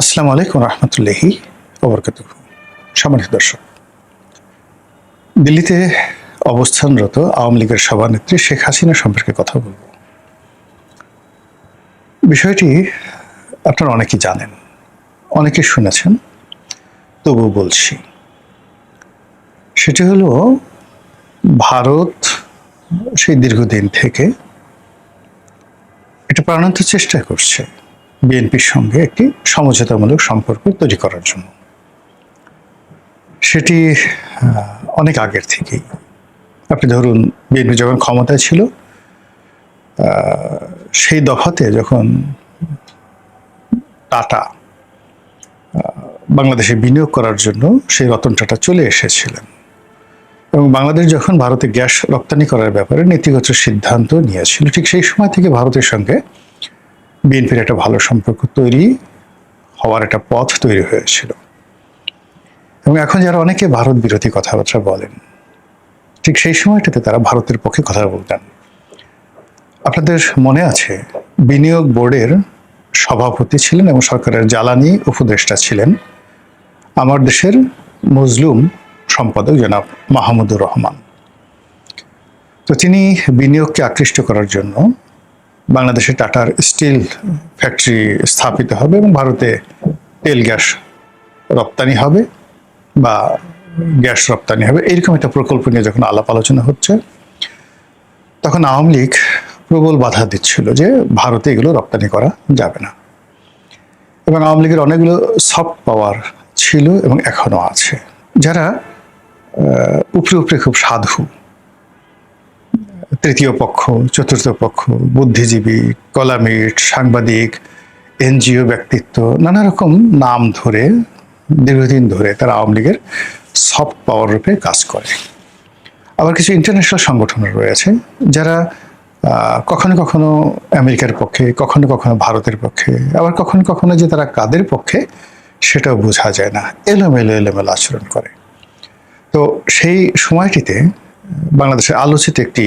আসসালামু আলাইকুম রহমতুল্লাহি ওবরকাতুহু। সম্মানিত দর্শক, দিল্লিতে অবস্থানরত আওয়ামী লীগের সভানেত্রী শেখ হাসিনা সম্পর্কে কথা বলব। বিষয়টি আপনারা অনেকেই জানেন, অনেকে শুনেছেন, তবু বলছি। সেটি হলো, ভারত সেই দীর্ঘদিন থেকে এটা প্রাণান্ত চেষ্টা করছে বিএনপির সঙ্গে একটি সমঝোতামূলক সম্পর্ক তৈরি করার জন্য। সেটি অনেক আগের থেকেই। আপনি ধরুন, বিএনপি যখন ক্ষমতায় ছিল, সেই দফাতে যখন টাটা বাংলাদেশে বিনিয়োগ করার জন্য সেই রতন টাটা চলে এসেছিলেন এবং বাংলাদেশ যখন ভারতে গ্যাস রপ্তানি করার ব্যাপারে নীতিগত সিদ্ধান্ত নিয়েছিল, ঠিক সেই সময় থেকে ভারতের সঙ্গে বিএনপির একটা ভালো সম্পর্ক তৈরি হওয়ার একটা পথ তৈরি হয়েছিল। এবং এখন যারা অনেকে ভারত বিরোধী কথাবার্তা বলেন, ঠিক সেই সময়টাতে তারা ভারতের পক্ষে কথা বলতেন। আপনাদের মনে আছে, বিনিয়োগ বোর্ডের সভাপতি ছিলেন এবং সরকারের জ্বালানি উপদেষ্টা ছিলেন আমার দেশের মজলুম সম্পাদক জনাব মাহমুদুর রহমান। তো তিনি বিনিয়োগকে আকৃষ্ট করার জন্য বাংলাদেশে টাটার স্টিল ফ্যাক্টরি স্থাপিত হবে এবং ভারতে তেল গ্যাস রপ্তানি হবে বা গ্যাস রপ্তানি হবে, এইরকম একটা প্রকল্প নিয়ে যখন আলাপ আলোচনা হচ্ছে, তখন আওয়ামী লীগ প্রবল বাধা দিচ্ছিল যে ভারতে এগুলো রপ্তানি করা যাবে না। এবং আওয়ামী লীগের অনেকগুলো সফট পাওয়ার ছিল এবং এখনো আছে, যারা উপরে উপরে খুব সাধু, তৃতীয় পক্ষ, চতুর্থ পক্ষ, বুদ্ধিজীবী, কলামিস্ট, সাংবাদিক, এনজিও ব্যক্তিত্ব, নানা রকম নাম ধরে দীর্ঘদিন ধরে তারা আওয়ামী লীগের সফট পাওয়ার রূপে কাজ করে। আবার কিছু ইন্টারন্যাশনাল সংগঠন রয়েছে যারা কখনো কখনো আমেরিকার পক্ষে, কখনো কখনো ভারতের পক্ষে, আবার কখনো কখনো যে তারা কাদের পক্ষে সেটাও বোঝা যায় না, এলোমেলো এলোমেলো আচরণ করে। তো সেই সময়টিতে বাংলাদেশের আলোচিত একটি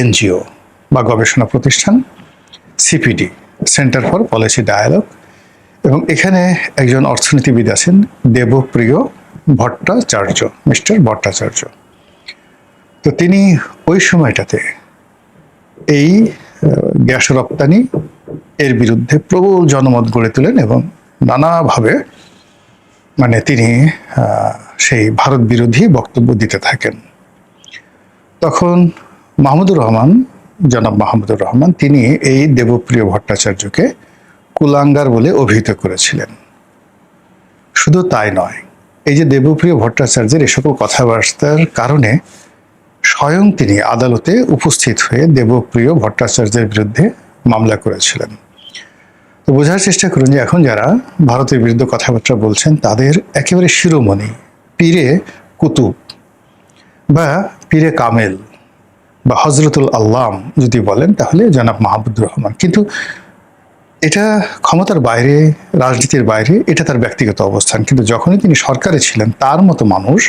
এনজিও বা গবেষণা প্রতিষ্ঠান CPD, centre for policy dialogue, এবং এখানে একজন অর্থনীতিবিদ আছেন দেবপ্রিয় ভট্টাচার্য, মিস্টার ভট্টাচার্য। তো তিনি ওই সময়টাতে এই গ্যাস রপ্তানি এর বিরুদ্ধে প্রবল জনমত গড়ে তোলেন এবং নানাভাবে তিনি সেই ভারত বিরোধী বক্তব্য দিতে থাকেন। তখন জনাব মাহমুদুর রহমান তিনি এই দেবপ্রিয় ভট্টাচার্যকে কুলাঙ্গার বলে অভিহিত করেছিলেন। শুধু তাই নয়, এই যে দেবপ্রিয় ভট্টাচার্যের এই সকল কথাবার্তার কারণে স্বয়ং তিনি আদালতে উপস্থিত হয়ে দেবপ্রিয় ভট্টাচার্যের বিরুদ্ধে মামলা করেছিলেন। তো বোঝার চেষ্টা করুন যে এখন যারা ভারতের বিরুদ্ধে কথাবার্তা বলছেন, তাদের একেবারে শিরোমণি, পীরে কুতুব বা পীরে কামেল বা হজরতুল আল্লাম যদি বলেন, তাহলে জনাব মাহমুদুর রহমান। কিন্তু এটা ক্ষমতার বাইরে, রাজনীতির বাইরে, এটা তার ব্যক্তিগত অবস্থান। কিন্তু যখনই তিনি সরকারে ছিলেন, তার মতো মানুষ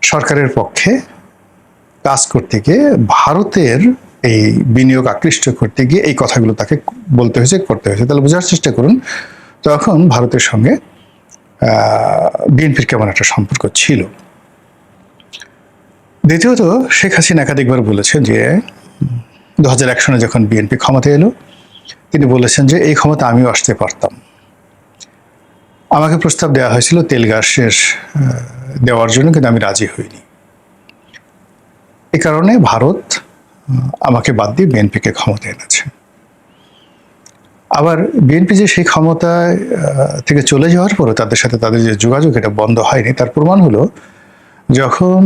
সরকারের পক্ষে কাজ করতে গিয়ে, ভারতের এই বিনিয়োগ আকৃষ্ট করতে গিয়ে এই কথাগুলো তাকে বলতে হয়েছে, করতে হয়েছে। তাহলে বোঝার চেষ্টা করুন তখন ভারতের সঙ্গে বিএনপির কেমন একটা সম্পর্ক ছিল। দ্বিতীয়ত, শেখ হাসিনা একাধিকবার বলেছেন যে 2001 সনে যখন বিএনপি ক্ষমতায় এলো, তিনি বলেছেন যে এই ক্ষমতা আমিও আসতে পারতাম। আমাকে প্রস্তাব দেওয়া হয়েছিল তেল গ্যাসের দেওয়ার জন্য, কিন্তু আমি রাজি হইনি। এই কারণে ভারত আমাকে বাদ দিয়ে বিএনপিকে ক্ষমতায় এনেছে। আবার বিএনপি যে সেই ক্ষমতায় থেকে চলে যাওয়ার পরে তাদের সাথে তাদের যে যোগাযোগ, এটা বন্ধ হয়নি। তার প্রমাণ হলো, যখন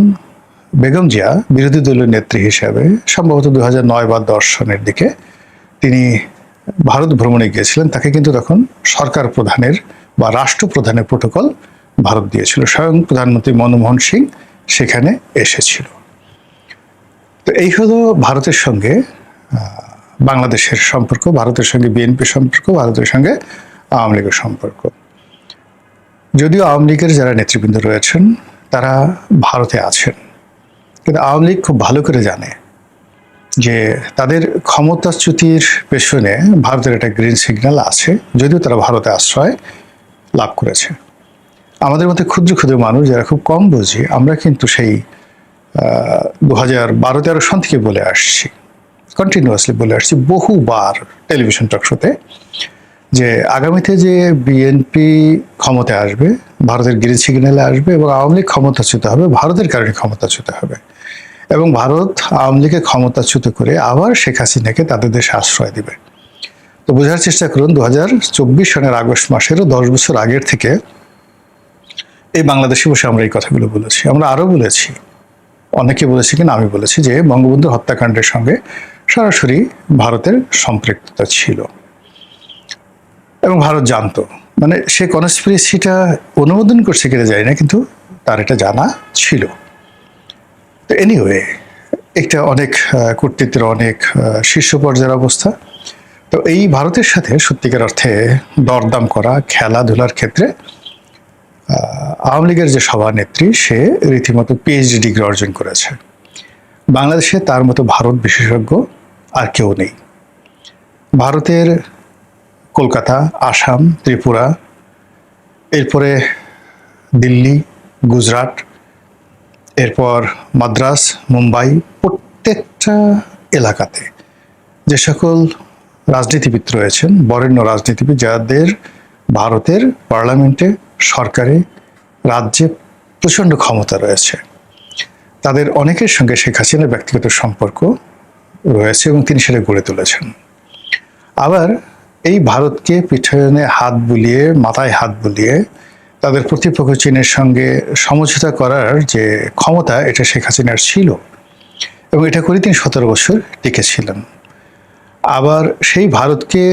বেগম জিয়া বিরোধী দলীয় নেত্রী হিসাবে সম্ভবত 2009 বা 10 সনের দিকে তিনি ভারত ভ্রমণে গিয়েছিলেন, তাকে কিন্তু তখন সরকার প্রধানের বা রাষ্ট্রপ্রধানের প্রোটোকল ভারত দিয়েছিল। স্বয়ং প্রধানমন্ত্রী মনমোহন সিং সেখানে এসেছিল। তো এই হলো ভারতের সঙ্গে বাংলাদেশের সম্পর্ক, ভারতের সঙ্গে বিএনপির সম্পর্ক, ভারতের সঙ্গে আওয়ামী লীগের সম্পর্ক। যদিও আওয়ামী লীগের যারা নেতৃবৃন্দ রয়েছেন তারা ভারতে আছেন, কিন্তু আওয়ামী লীগ খুব ভালো করে জানে যে তাদের ক্ষমতাচ্যুতির পেছনে ভারতের একটা গ্রিন সিগন্যাল আছে। যদিও তারা ভারতে আশ্রয় লাভ করেছে। আমাদের মধ্যে ক্ষুদ্র ক্ষুদ্র মানুষ যারা খুব কম বুঝি, আমরা কিন্তু সেই 2012-13 সন থেকে বলে আসছি, কন্টিনিউয়াসলি বলে আসছি বহুবার টেলিভিশন টক শোতে, যে আগামীতে যে বিএনপি ক্ষমতায় আসবে, ভারতের গ্রিন সিগন্যালে আসবে এবং আওয়ামী লীগ ক্ষমতাচ্যুত হবে, ভারতের কারণে ক্ষমতাচ্যুত হবে এবং ভারত আওয়ামী লীগকে ক্ষমতাচ্যুত করে আবার শেখ হাসিনাকে তাদের দেশে আশ্রয় দিবে। তো বোঝার চেষ্টা করুন, 2024 সনের আগস্ট মাসেরও 10 বছর আগের থেকে এই বাংলাদেশে বসে আমরা এই কথাগুলো বলেছি। আমরা আরও বলেছি, অনেকে বলেছি কিনা আমি বলেছি, যে বঙ্গবন্ধু হত্যাকাণ্ডের সঙ্গে সরাসরি ভারতের সম্পৃক্ততা ছিল এবং ভারত জানতো। মানে সে কনস্পিরেসিটা অনুমোদন করছে কিনা জানি না, কিন্তু তার এটা জানা ছিল। তো এনিওয়ে, একটা অনেক কর্তৃত্বের অনেক শীর্ষ পর্যায়ের অবস্থা। তো এই ভারতের সাথে সত্যিকার অর্থে দরদাম করা, খেলাধুলার ক্ষেত্রে আওয়ামী লীগের যে সভানেত্রী, সে রীতিমতো পিএইচডি ডিগ্রি অর্জন করেছে। বাংলাদেশে তার মতো ভারত বিশেষজ্ঞ আর কেউ নেই। ভারতের কলকাতা, আসাম, ত্রিপুরা, এরপরে দিল্লি, গুজরাট, এরপর মাদ্রাস, মুম্বাই, প্রত্যেকটা এলাকাতে যে সকল রাজনীতিবিদ রয়েছেন, বরেণ্য রাজনীতিবিদ, যাদের ভারতের পার্লামেন্টে, সরকারে, রাজ্যে প্রচণ্ড ক্ষমতা রয়েছে, তাদের অনেকের সঙ্গে শেখ হাসিনার ব্যক্তিগত সম্পর্ক রয়েছে এবং তিনি সেটা গড়ে তুলেছেন। আবার এই ভারতকে পিছনে হাত বুলিয়ে, মাথায় হাত বুলিয়ে তাদের প্রতিপক্ষ চীনের সঙ্গে সমঝোতা করার যে ক্ষমতা, এটা শেখ হাসিনার ছিল এবং এটা করে তিনি 17 বছর টিকেছিলেন। আবার সেই ভারতকে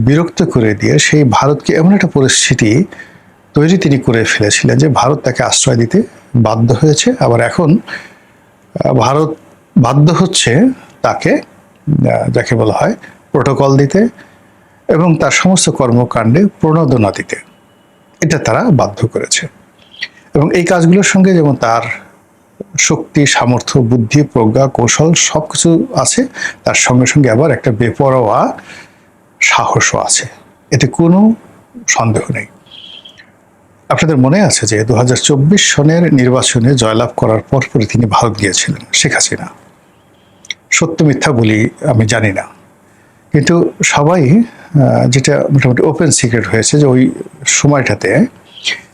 বিরক্ত করে দিয়ে, সেই ভারতকে এমন একটা পরিস্থিতি তৈরি তিনি করে ফেলেছিলেন যে ভারত তাকে আশ্রয় দিতে বাধ্য হয়েছে। আবার এখন ভারত বাধ্য হচ্ছে তাকে, যাকে বলা হয়, প্রোটোকল দিতে এবং তার সমস্ত কর্মকাণ্ডে প্রণোদনা দিতে। এটা তারা বাধ্য করেছে এবং এই কাজগুলোর সঙ্গে যেমন তার শক্তি, সামর্থ্য, বুদ্ধি, প্রজ্ঞা, কৌশল সব কিছু আছে, তার সঙ্গে সঙ্গে আবার একটা বেপরোয়া সাহসও আছে, এতে কোনো সন্দেহ নেই। আপনাদের মনে আছে যে 2024 সনের নির্বাচনে জয়লাভ করার পরপরই তিনি ভারত গিয়েছিলেন, শেখ হাসিনা। সত্য মিথ্যা বলি আমি জানি না, কিন্তু সবাই, যেটা মোটামুটি ওপেন সিক্রেট হয়েছে, যে ওই সময়টাতে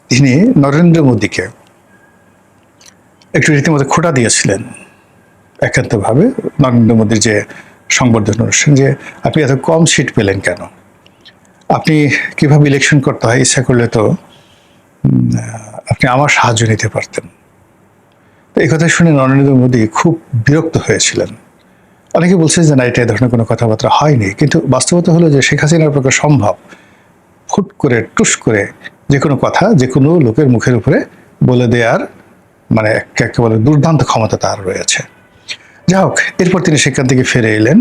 তিনি নরেন্দ্র মোদীকে একটু রীতিমতো খোঁটা দিয়েছিলেন একান্তভাবে। নরেন্দ্র মোদীর যে সংবর্ধনা অনুষ্ঠান, যে আপনি এত কম সিট পেলেন কেন, আপনি কিভাবে ইলেকশন করতে হয়, ইচ্ছা করলে তো আপনি আমার সাহায্য নিতে পারতেন। তো এই কথা শুনে নরেন্দ্র মোদী খুব বিরক্ত হয়েছিলেন। অনেকে বলছে যে না, এটা এই ধরনের কোনো কথাবার্তা হয়নি, কিন্তু বাস্তবতা হলো যে শেখ হাসিনার পক্ষে সম্ভব ফুট করে, টুস করে যে কোনো কথা যে কোনো লোকের মুখের উপরে বলে দেওয়ার, মানে একেবারে দুর্দান্ত ক্ষমতা তার রয়েছে। যাই হোক, এরপর তিনি সেখান থেকে ফিরে এলেন।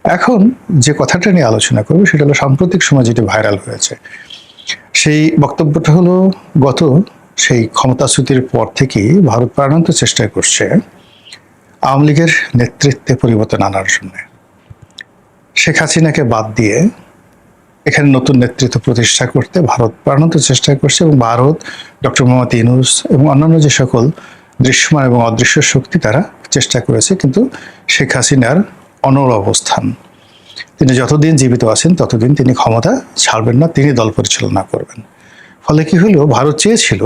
এখন যে কথাটা নিয়ে আলোচনা করবো সেটা হলো সাম্প্রতিক সময় যেটি ভাইরাল হয়েছে। সেই বক্তব্যটা হলো, গত সেই ক্ষমতাচ্যুতির পর থেকেই ভারত প্রাণান্ত চেষ্টা করছে আওয়ামী লীগের নেতৃত্বে পরিবর্তন আনার জন্য। শেখ হাসিনাকে বাদ দিয়ে এখানে নতুন নেতৃত্ব প্রতিষ্ঠা করতে ভারত প্রাণান্ত চেষ্টা করছে এবং ভারত, ডক্টর মোহাম্মদ ইউনূস এবং অন্যান্য যে সকল দৃশ্যমান এবং অদৃশ্য শক্তি, তারা চেষ্টা করেছে, কিন্তু শেখ হাসিনার অনড় অবস্থান। তিনি যতদিন জীবিত আছেন ততদিন তিনি ক্ষমতা ছাড়বেন না, তিনি দল পরিচালনা করবেন। ফলে কি হলো, ভারত চেয়েছিল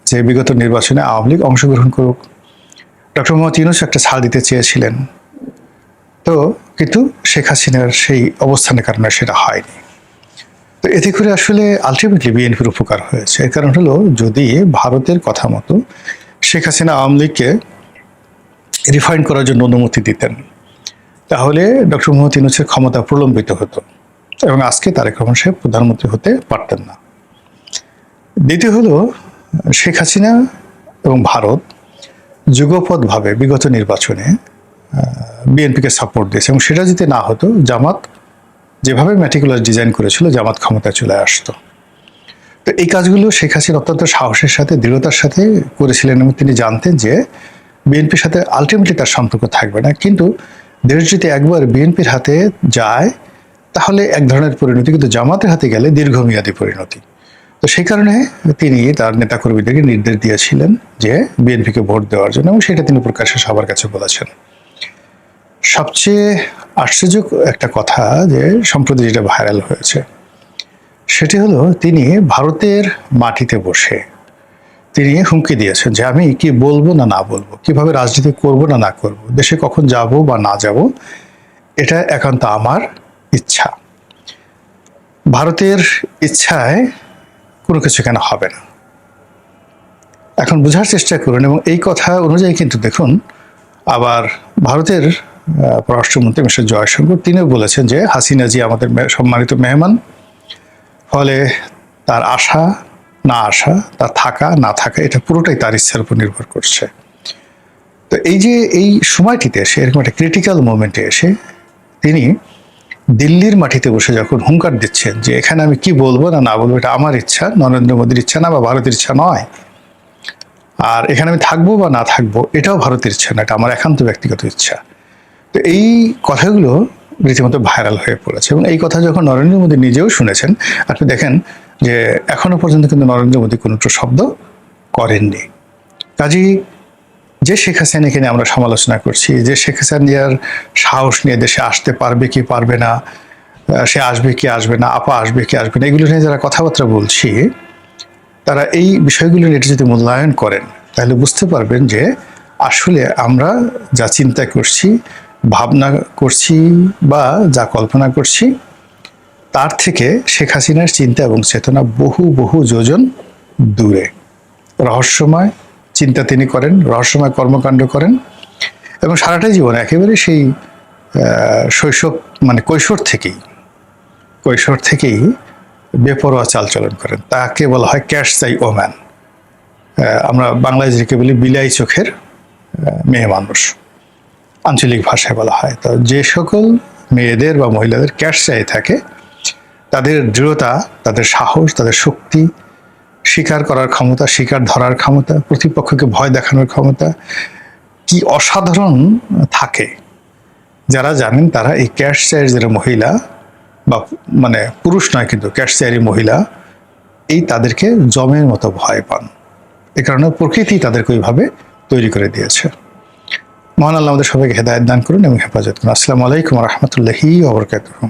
যে বিগত নির্বাচনে আওয়ামী লীগ অংশগ্রহণ করুক, ডক্টর মোহাম্মদ ইউনূস একটা ছাড় দিতে চেয়েছিলেন, তো কিন্তু শেখ হাসিনার সেই অবস্থানের কারণে সেটা হয়নি। তো এতে করে আসলে আলটিমেটলি বিএনপির উপকার হয়েছে। এর কারণ হলো, যদি ভারতের কথা মতো শেখ হাসিনা আওয়ামী লীগকে রিফাইন করার জন্য অনুমতি দিতেন, তাহলে ডক্টর মোহাম্মদ ইউনূসের ক্ষমতা প্রলম্বিত হতো এবং আজকে তারেক রহমান সাহেব প্রধানমন্ত্রী হতে পারতেন না। দ্বিতীয় হলো, শেখ হাসিনা এবং ভারত যুগপৎভাবে বিগত নির্বাচনে বিএনপিকে সাপোর্ট দিয়েছে এবং সেটা যদি না হতো, জামাত যেভাবে ম্যাটিকুলার ডিজাইন করেছিল, জামাত ক্ষমতায় চলে আসতো। তো এই কাজগুলো শেখ হাসিনা অত্যন্ত সাহসের সাথে, দৃঢ়তার সাথে করেছিলেন এবং তিনি জানতেন যে বিএনপির সাথে আলটিমেটলি তার সম্পর্ক থাকবে না, কিন্তু দেশ যদি একবার বিএনপির হাতে যায় তাহলে এক ধরনের পরিণতি, কিন্তু জামাতের হাতে গেলে দীর্ঘমেয়াদী পরিণতি। তো সেই কারণে তিনি তার নেতাকর্মীদেরকে নির্দেশ দিয়েছিলেন যে বিএনপিকে ভোট দেওয়ার জন্য, এবং সেটা তিনি প্রকাশ্যে সবার কাছে বলেছেন। সবচেয়ে আশ্চর্য একটা কথা যে সম্প্রতি যেটা ভাইরাল হয়েছে, সেটি হলো তিনি ভারতের মাটিতে বসে তিনি হুমকি দিয়েছেন যে আমি কি বলবো না না বলবো, কিভাবে রাজনীতি করব না না করব, দেশে কখন যাব বা না যাব, এটা একান্ত আমার ইচ্ছা। ভারতের ইচ্ছায় কোনো কিছু কেন হবে না। এখন বোঝার চেষ্টা করুন, এবং এই কথা অনুযায়ী কিন্তু দেখুন আবার ভারতের পররাষ্ট্রমন্ত্রী মিস্টার জয়শঙ্কর তিনিও বলেছেন যে হাসিনা জি আমাদের সম্মানিত মেহমান, ফলে তার আসা না আসা, তার থাকা না থাকা, এটা পুরোটাই তার ইচ্ছার উপর নির্ভর করছে। তো এই যে এই সময়টিতে এসে, এরকম একটা ক্রিটিক্যাল মোমেন্টে এসে তিনি দিল্লির মাটিতে বসে যখন হুঙ্কার দিচ্ছেন যে এখানে আমি কি বলবো না না বলবো, এটা আমার ইচ্ছা, নরেন্দ্র মোদীর ইচ্ছা না বা ভারতের ইচ্ছা নয়, আর এখানে আমি থাকবো বা না থাকবো এটাও ভারতের ইচ্ছা না, এটা আমার একান্ত ব্যক্তিগত ইচ্ছা। তো এই কথাগুলো রীতিমতো ভাইরাল হয়ে পড়েছে, এবং এই কথা যখন নরেন্দ্র মোদী নিজেও শুনেছেন, আপনি দেখেন যে এখনো পর্যন্ত কিন্তু নরেন্দ্র মোদী কোনো শব্দ করেননি। কাজেই যে শেখ হাসিনাকে নিয়ে আমরা সমালোচনা করছি, যে শেখ হাসিনার সাহস নিয়ে দেশে আসতে পারবে কি পারবে না, সে আসবে কি আসবে না, আপা আসবে কি আসবে না, এগুলো নিয়ে যারা কথাবার্তা বলছি, তারা এই বিষয়গুলো নিয়ে যদি মূল্যায়ন করেন তাহলে বুঝতে পারবেন যে আসলে আমরা যা চিন্তা করছি, ভাবনা করছি বা যা কল্পনা করছি, তার থেকে শেখ হাসিনার চিন্তা এবং চেতনা বহু বহু যোজন দূরে। রহস্যময় চিন্তা তিনি করেন, রহস্যময় কর্মকাণ্ড করেন, এবং সারাটা জীবন একেবারে সেই শৈশব মানে কৈশোর থেকেই বেপরোয়া চালচলন করেন। তাকে বলা হয় ক্যাশ চাই ওম্যান। আমরা বাংলায় যেকে বলি বিলাই চোখের মেয়ে মানুষ, আঞ্চলিক ভাষায় বলা হয়। তো যে সকল মেয়েদের বা মহিলাদের ক্যাশ চাই থাকে, তাদের দৃঢ়তা, তাদের সাহস, তাদের শক্তি, স্বীকার করার ক্ষমতা, স্বীকার ধরার ক্ষমতা, প্রতিপক্ষকে ভয় দেখানোর ক্ষমতা কি অসাধারণ থাকে। যারা জানেন তারা এই ক্যাশ চায়ের যারা মহিলা, বা মানে পুরুষ নয় কিন্তু ক্যাশ চায়েরই মহিলা, এই তাদেরকে জমের মতো ভয় পান। এ কারণে প্রকৃতি তাদেরকে ওইভাবে তৈরি করে দিয়েছে। মহান আল্লাহ আমাদের সবাইকে হেদায়েত দান করুন এবং হেফাজত করুন। আসসালামু আলাইকুম ওয়া রাহমাতুল্লাহি ওয়া বারাকাতুহু।